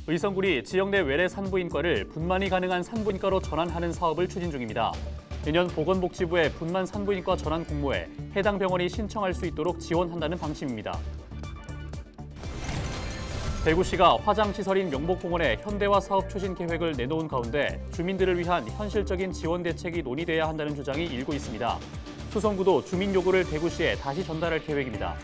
의성군이 지역 내 외래 산부인과를 분만이 가능한 산부인과로 전환하는 사업을 추진 중입니다. 내년 보건복지부의 분만 산부인과 전환 공모에 해당 병원이 신청할 수 있도록 지원한다는 방침입니다. 대구시가 화장시설인 명복공원의 현대화 사업 추진 계획을 내놓은 가운데 주민들을 위한 현실적인 지원 대책이 논의돼야 한다는 주장이 일고 있습니다. 수성구도 주민 요구를 대구시에 다시 전달할 계획입니다.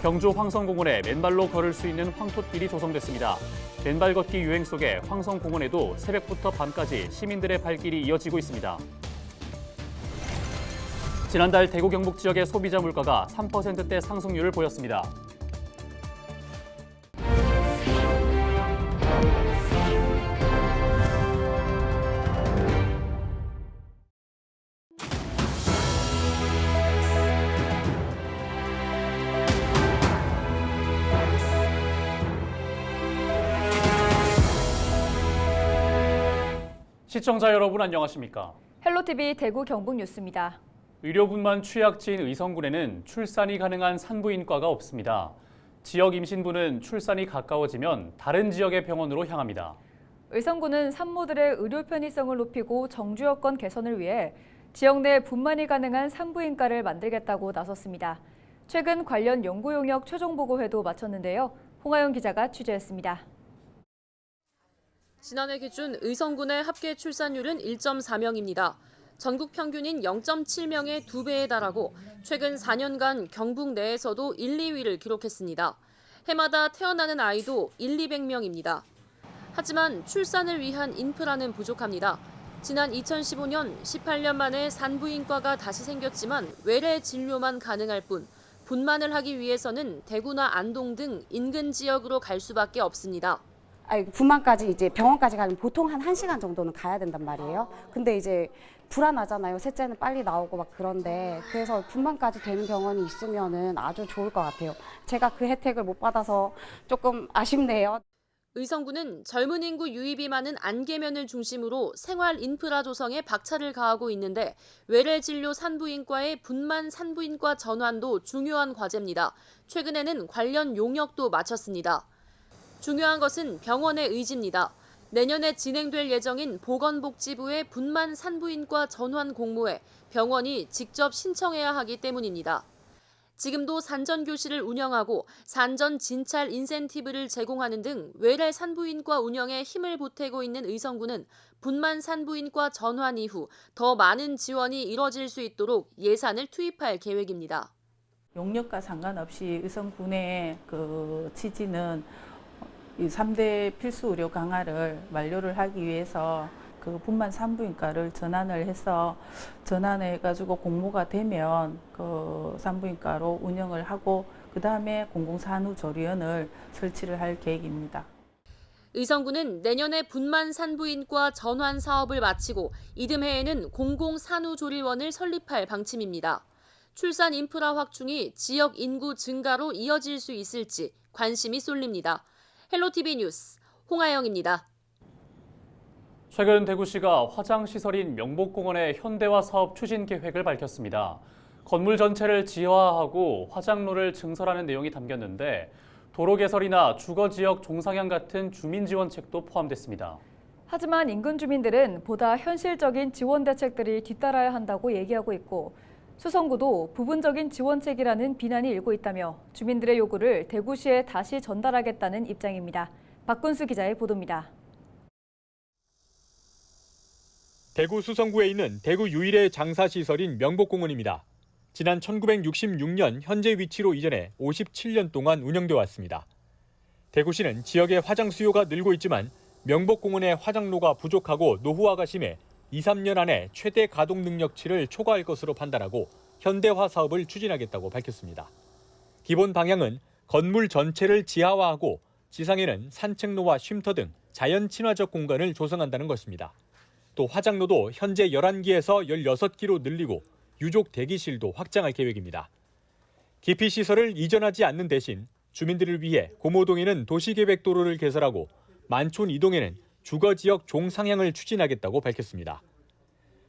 경주 황성공원에 맨발로 걸을 수 있는 황토길이 조성됐습니다. 맨발 걷기 유행 속에 황성공원에도 새벽부터 밤까지 시민들의 발길이 이어지고 있습니다. 지난달 대구 경북 지역의 소비자 물가가 3%대 상승률을 보였습니다. 시청자 여러분 안녕하십니까? 헬로티비 대구 경북 뉴스입니다. 의료분만 취약지인 의성군에는 출산이 가능한 산부인과가 없습니다. 지역 임신부는 출산이 가까워지면 다른 지역의 병원으로 향합니다. 의성군은 산모들의 의료 편의성을 높이고 정주 여건 개선을 위해 지역 내 분만이 가능한 산부인과를 만들겠다고 나섰습니다. 최근 관련 연구 용역 최종 보고회도 마쳤는데요. 홍하영 기자가 취재했습니다. 지난해 기준 의성군의 합계 출산율은 1.4명입니다. 전국 평균인 0.7명의 2배에 달하고 최근 4년간 경북 내에서도 1, 2위를 기록했습니다. 해마다 태어나는 아이도 200명입니다. 하지만 출산을 위한 인프라는 부족합니다. 지난 2015년 18년 만에 산부인과가 다시 생겼지만 외래 진료만 가능할 뿐 분만을 하기 위해서는 대구나 안동 등 인근 지역으로 갈 수밖에 없습니다. 분만까지 이제 병원까지 가면 보통 한 1시간 정도는 가야 된단 말이에요. 근데 이제 불안하잖아요. 셋째는 빨리 나오고 막 그런데 그래서 분만까지 되는 병원이 있으면은 아주 좋을 것 같아요. 제가 그 혜택을 못 받아서 조금 아쉽네요. 의성군은 젊은 인구 유입이 많은 안개면을 중심으로 생활 인프라 조성에 박차를 가하고 있는데 외래 진료 산부인과의 분만 산부인과 전환도 중요한 과제입니다. 최근에는 관련 용역도 마쳤습니다. 중요한 것은 병원의 의지입니다. 내년에 진행될 예정인 보건복지부의 분만 산부인과 전환 공모에 병원이 직접 신청해야 하기 때문입니다. 지금도 산전교실을 운영하고 산전 진찰 인센티브를 제공하는 등 외래 산부인과 운영에 힘을 보태고 있는 의성군은 분만 산부인과 전환 이후 더 많은 지원이 이뤄질 수 있도록 예산을 투입할 계획입니다. 용역과 상관없이 의성군의 취지는 이 3대 필수 의료 강화를 완료를 하기 위해서 그 분만 산부인과를 전환해가지고 공모가 되면 그 산부인과로 운영을 하고 그 다음에 공공산후조리원을 설치를 할 계획입니다. 의성군은 내년에 분만 산부인과 전환 사업을 마치고 이듬해에는 공공산후조리원을 설립할 방침입니다. 출산 인프라 확충이 지역 인구 증가로 이어질 수 있을지 관심이 쏠립니다. 헬로티비 뉴스 홍하영입니다. 최근 대구시가 화장시설인 명복공원의 현대화 사업 추진 계획을 밝혔습니다. 건물 전체를 지하화하고 화장로를 증설하는 내용이 담겼는데 도로 개설이나 주거지역 종상향 같은 주민 지원책도 포함됐습니다. 하지만 인근 주민들은 보다 현실적인 지원 대책들이 뒤따라야 한다고 얘기하고 있고 수성구도 부분적인 지원책이라는 비난이 일고 있다며 주민들의 요구를 대구시에 다시 전달하겠다는 입장입니다. 박근수 기자의 보도입니다. 대구 수성구에 있는 대구 유일의 장사시설인 명복공원입니다. 지난 1966년 현재 위치로 이전해 57년 동안 운영돼 왔습니다. 대구시는 지역의 화장 수요가 늘고 있지만 명복공원의 화장로가 부족하고 노후화가 심해 2, 3년 안에 최대 가동 능력치를 초과할 것으로 판단하고 현대화 사업을 추진하겠다고 밝혔습니다. 기본 방향은 건물 전체를 지하화하고 지상에는 산책로와 쉼터 등 자연 친화적 공간을 조성한다는 것입니다. 또 화장로도 현재 11기에서 16기로 늘리고 유족 대기실도 확장할 계획입니다. 기피시설을 이전하지 않는 대신 주민들을 위해 고모동에는 도시계획도로를 개설하고 만촌 이동에는 주거지역 종상향을 추진하겠다고 밝혔습니다.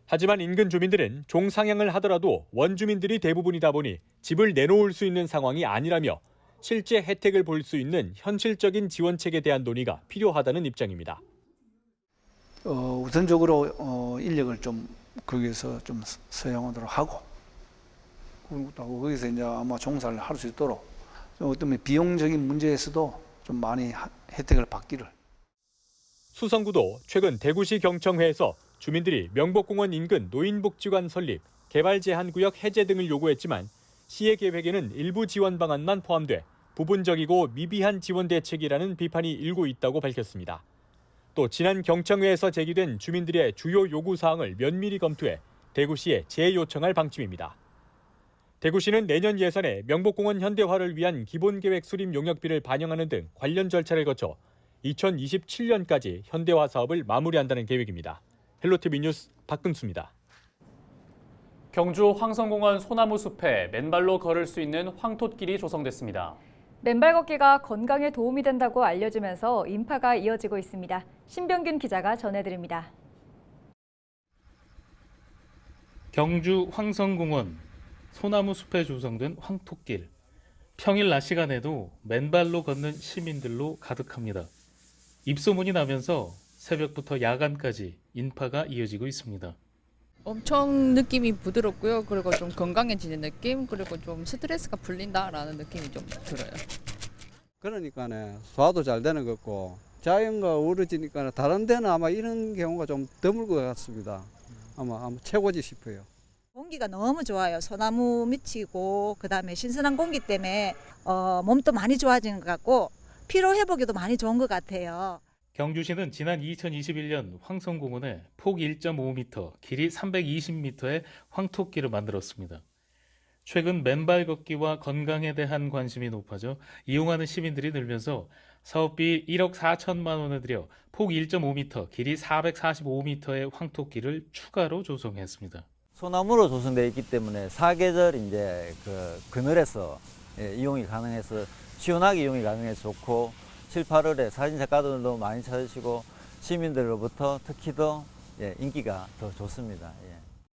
하지만 인근 주민들은 종상향을 하더라도 원주민들이 대부분이다 보니 집을 내놓을 수 있는 상황이 아니라며 실제 혜택을 볼 수 있는 현실적인 지원책에 대한 논의가 필요하다는 입장입니다. 우선적으로 인력을 좀 거기에서 좀 사용하도록 하고, 그리고 또 거기서 이제 아마 종사를 할 수 있도록 어떤 비용적인 문제에서도 좀 많이 혜택을 받기를. 수성구도 최근 대구시 경청회에서 주민들이 명복공원 인근 노인복지관 설립, 개발 제한 구역 해제 등을 요구했지만 시의 계획에는 일부 지원 방안만 포함돼 부분적이고 미비한 지원 대책이라는 비판이 일고 있다고 밝혔습니다. 또 지난 경청회에서 제기된 주민들의 주요 요구 사항을 면밀히 검토해 대구시에 재요청할 방침입니다. 대구시는 내년 예산에 명복공원 현대화를 위한 기본계획 수립 용역비를 반영하는 등 관련 절차를 거쳐 2027년까지 현대화 사업을 마무리한다는 계획입니다. 헬로티비 뉴스 박근수입니다. 경주 황성공원 소나무 숲에 맨발로 걸을 수 있는 황톳길이 조성됐습니다. 맨발 걷기가 건강에 도움이 된다고 알려지면서 인파가 이어지고 있습니다. 신병균 기자가 전해드립니다. 경주 황성공원 소나무 숲에 조성된 황톳길. 평일 낮 시간에도 맨발로 걷는 시민들로 가득합니다. 입소문이 나면서 새벽부터 야간까지 인파가 이어지고 있습니다. 엄청 느낌이 부드럽고요. 그리고 좀 건강해지는 느낌, 그리고 좀 스트레스가 풀린다라는 느낌이 좀 들어요. 그러니까는 소화도 잘 되는 것 같고 자연과 어우러지니까 다른 데는 아마 이런 경우가 좀 드물 것 같습니다. 아마 최고지 싶어요. 공기가 너무 좋아요. 소나무 밑이고 그다음에 신선한 공기 때문에 몸도 많이 좋아지는 것 같고 피로 회복에도 많이 좋은 것 같아요. 경주시는 지난 2021년 황성공원에 폭 1.5m, 길이 320m의 황톳길을 만들었습니다. 최근 맨발 걷기와 건강에 대한 관심이 높아져 이용하는 시민들이 늘면서 사업비 1억 4천만 원을 들여 폭 1.5m, 길이 445m의 황톳길을 추가로 조성했습니다. 소나무로 조성되어 있기 때문에 사계절 이제 그늘에서 이용이 가능해서 시원하게 이용이 가능해서 좋고 7, 8월에 사진 작가들도 많이 찾으시고 시민들로부터 특히 더 인기가 더 좋습니다.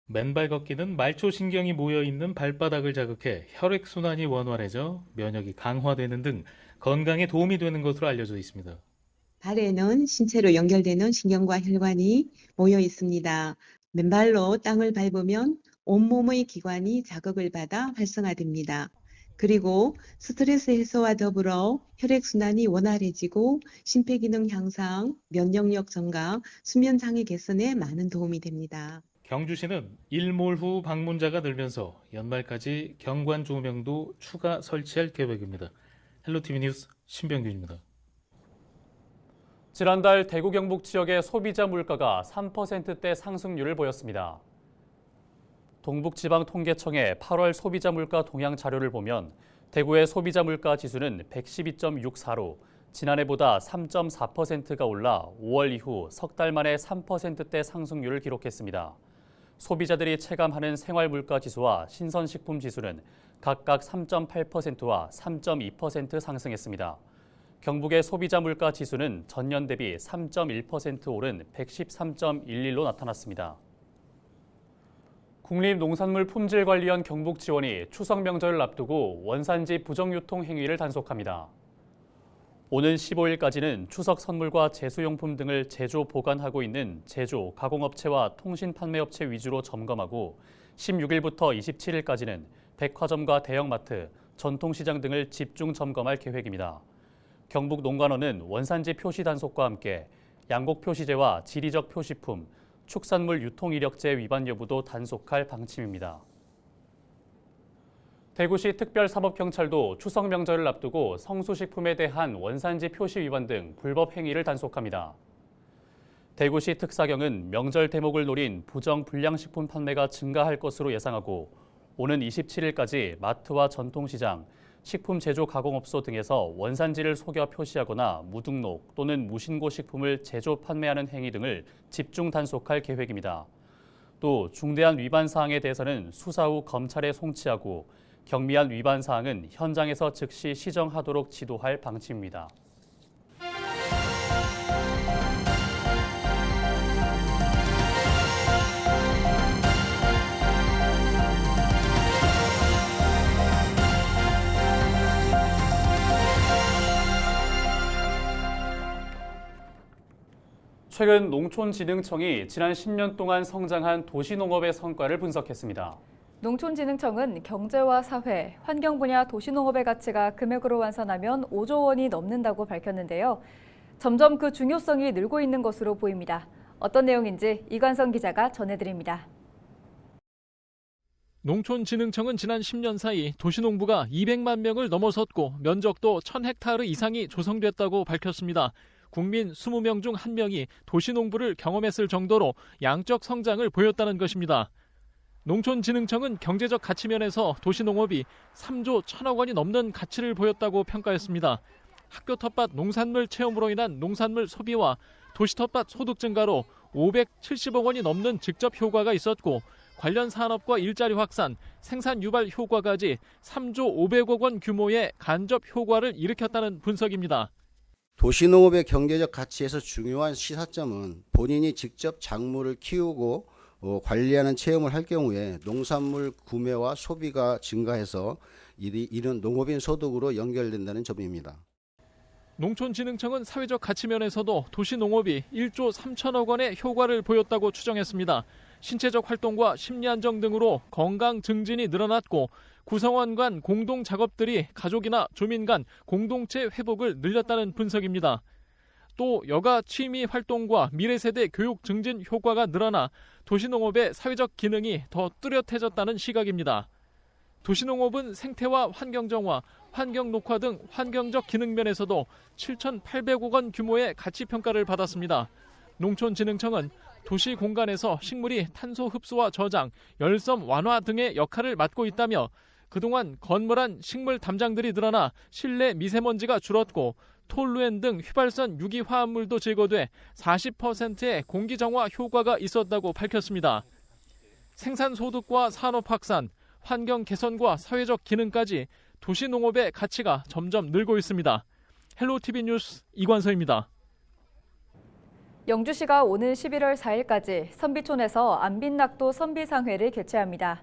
맨발 걷기는 말초 신경이 모여 있는 발바닥을 자극해 혈액 순환이 원활해져 면역이 강화되는 등 건강에 도움이 되는 것으로 알려져 있습니다. 발에는 신체로 연결되는 신경과 혈관이 모여 있습니다. 맨발로 땅을 밟으면 온몸의 기관이 자극을 받아 활성화됩니다. 그리고 스트레스 해소와 더불어 혈액순환이 원활해지고 심폐기능 향상, 면역력 증가, 수면 장애 개선에 많은 도움이 됩니다. 경주시는 일몰 후 방문자가 늘면서 연말까지 경관 조명도 추가 설치할 계획입니다. 헬로티비 뉴스 신병균입니다. 지난달 대구 경북 지역의 소비자 물가가 3%대 상승률을 보였습니다. 동북지방통계청의 8월 소비자 물가 동향 자료를 보면 대구의 소비자 물가 지수는 112.64로 지난해보다 3.4%가 올라 5월 이후 석 달 만에 3%대 상승률을 기록했습니다. 소비자들이 체감하는 생활 물가 지수와 신선식품 지수는 각각 3.8%와 3.2% 상승했습니다. 경북의 소비자 물가 지수는 전년 대비 3.1% 오른 113.11로 나타났습니다. 국립농산물품질관리원 경북지원이 추석 명절을 앞두고 원산지 부정유통 행위를 단속합니다. 오는 15일까지는 추석 선물과 제수용품 등을 제조 보관하고 있는 제조, 가공업체와 통신판매업체 위주로 점검하고 16일부터 27일까지는 백화점과 대형마트, 전통시장 등을 집중 점검할 계획입니다. 경북농관원은 원산지 표시 단속과 함께 양곡 표시제와 지리적 표시품, 축산물 유통이력제 위반 여부도 단속할 방침입니다. 대구시 특별사법경찰도 추석 명절을 앞두고 성수식품에 대한 원산지 표시 위반 등 불법 행위를 단속합니다. 대구시 특사경은 명절 대목을 노린 부정 불량식품 판매가 증가할 것으로 예상하고 오는 27일까지 마트와 전통시장, 식품 제조 가공업소 등에서 원산지를 속여 표시하거나 무등록 또는 무신고 식품을 제조 판매하는 행위 등을 집중 단속할 계획입니다. 또 중대한 위반 사항에 대해서는 수사 후 검찰에 송치하고 경미한 위반 사항은 현장에서 즉시 시정하도록 지도할 방침입니다. 최근 농촌진흥청이 지난 10년 동안 성장한 도시농업의 성과를 분석했습니다. 농촌진흥청은 경제와 사회, 환경 분야 도시농업의 가치가 금액으로 환산하면 5조 원이 넘는다고 밝혔는데요. 점점 그 중요성이 늘고 있는 것으로 보입니다. 어떤 내용인지 이관성 기자가 전해드립니다. 농촌진흥청은 지난 10년 사이 도시농부가 200만 명을 넘어섰고 면적도 1000헥타르 이상이 조성됐다고 밝혔습니다. 국민 20명 중 1명이 도시농부를 경험했을 정도로 양적 성장을 보였다는 것입니다. 농촌진흥청은 경제적 가치면에서 도시농업이 3조 1천억 원이 넘는 가치를 보였다고 평가했습니다. 학교 텃밭 농산물 체험으로 인한 농산물 소비와 도시 텃밭 소득 증가로 570억 원이 넘는 직접 효과가 있었고 관련 산업과 일자리 확산, 생산 유발 효과까지 3조 500억 원 규모의 간접 효과를 일으켰다는 분석입니다. 도시농업의 경제적 가치에서 중요한 시사점은 본인이 직접 작물을 키우고 관리하는 체험을 할 경우에 농산물 구매와 소비가 증가해서 이런 농업인 소득으로 연결된다는 점입니다. 농촌진흥청은 사회적 가치면에서도 도시농업이 1조 3천억 원의 효과를 보였다고 추정했습니다. 신체적 활동과 심리 안정 등으로 건강 증진이 늘어났고 구성원 간 공동 작업들이 가족이나 주민 간 공동체 회복을 늘렸다는 분석입니다. 또 여가 취미 활동과 미래 세대 교육 증진 효과가 늘어나 도시농업의 사회적 기능이 더 뚜렷해졌다는 시각입니다. 도시농업은 생태와 환경정화, 환경녹화 등 환경적 기능 면에서도 7,800억 원 규모의 가치평가를 받았습니다. 농촌진흥청은 도시 공간에서 식물이 탄소 흡수와 저장, 열섬 완화 등의 역할을 맡고 있다며 그동안 건물 안 식물 담장들이 늘어나 실내 미세먼지가 줄었고 톨루엔 등 휘발성 유기화합물도 제거돼 40%의 공기정화 효과가 있었다고 밝혔습니다. 생산소득과 산업 확산, 환경 개선과 사회적 기능까지 도시농업의 가치가 점점 늘고 있습니다. 헬로티비 뉴스 이관서입니다. 영주시가 오는 11월 4일까지 선비촌에서 안빈낙도 선비상회를 개최합니다.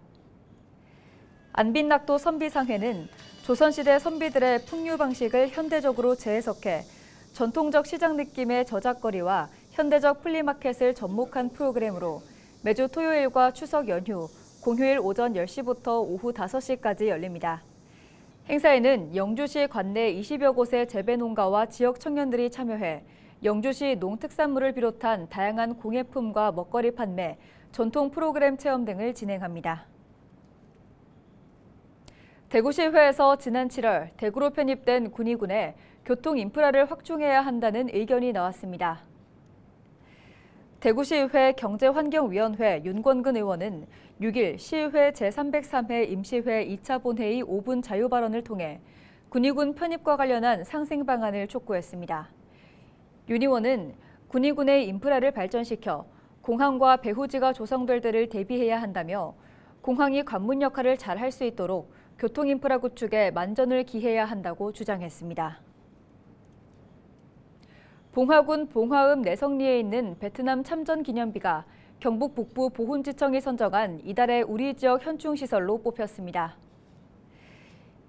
안빈낙도 선비상회는 조선시대 선비들의 풍류 방식을 현대적으로 재해석해 전통적 시장 느낌의 저작거리와 현대적 플리마켓을 접목한 프로그램으로 매주 토요일과 추석 연휴, 공휴일 오전 10시부터 오후 5시까지 열립니다. 행사에는 영주시 관내 20여 곳의 재배농가와 지역 청년들이 참여해 영주시 농특산물을 비롯한 다양한 공예품과 먹거리 판매, 전통 프로그램 체험 등을 진행합니다. 대구시의회에서 지난 7월 대구로 편입된 군위군에 교통 인프라를 확충해야 한다는 의견이 나왔습니다. 대구시의회 경제환경위원회 윤권근 의원은 6일 시의회 제303회 임시회 2차 본회의 5분 자유 발언을 통해 군위군 편입과 관련한 상생 방안을 촉구했습니다. 윤 의원은 군위군의 인프라를 발전시켜 공항과 배후지가 조성될 때를 대비해야 한다며 공항이 관문 역할을 잘 할 수 있도록 교통인프라 구축에 만전을 기해야 한다고 주장했습니다. 봉화군 봉화읍 내성리에 있는 베트남 참전 기념비가 경북 북부 보훈지청이 선정한 이달의 우리 지역 현충시설로 뽑혔습니다.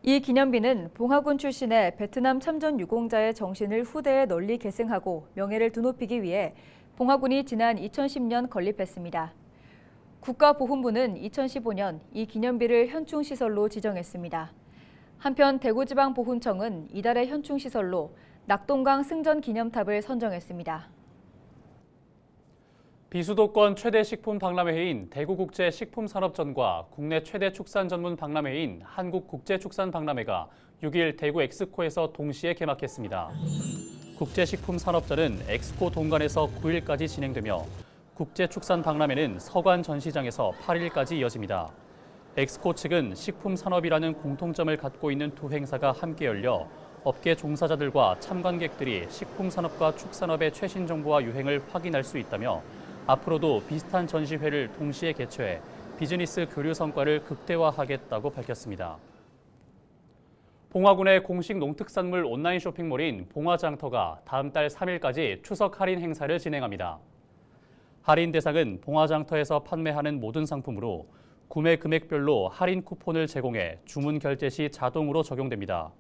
이 기념비는 봉화군 출신의 베트남 참전 유공자의 정신을 후대에 널리 계승하고 명예를 드높이기 위해 봉화군이 지난 2010년 건립했습니다. 국가보훈부는 2015년 이 기념비를 현충시설로 지정했습니다. 한편 대구지방보훈청은 이달의 현충시설로 낙동강 승전 기념탑을 선정했습니다. 비수도권 최대 식품 박람회인 대구국제식품산업전과 국내 최대 축산 전문 박람회인 한국국제축산박람회가 6일 대구 엑스코에서 동시에 개막했습니다. 국제식품산업전은 엑스코 동관에서 9일까지 진행되며 국제축산박람회는 서관 전시장에서 8일까지 이어집니다. 엑스코 측은 식품산업이라는 공통점을 갖고 있는 두 행사가 함께 열려 업계 종사자들과 참관객들이 식품산업과 축산업의 최신 정보와 유행을 확인할 수 있다며 앞으로도 비슷한 전시회를 동시에 개최해 비즈니스 교류 성과를 극대화하겠다고 밝혔습니다. 봉화군의 공식 농특산물 온라인 쇼핑몰인 봉화장터가 다음 달 3일까지 추석 할인 행사를 진행합니다. 할인 대상은 봉화장터에서 판매하는 모든 상품으로 구매 금액별로 할인 쿠폰을 제공해 주문 결제 시 자동으로 적용됩니다.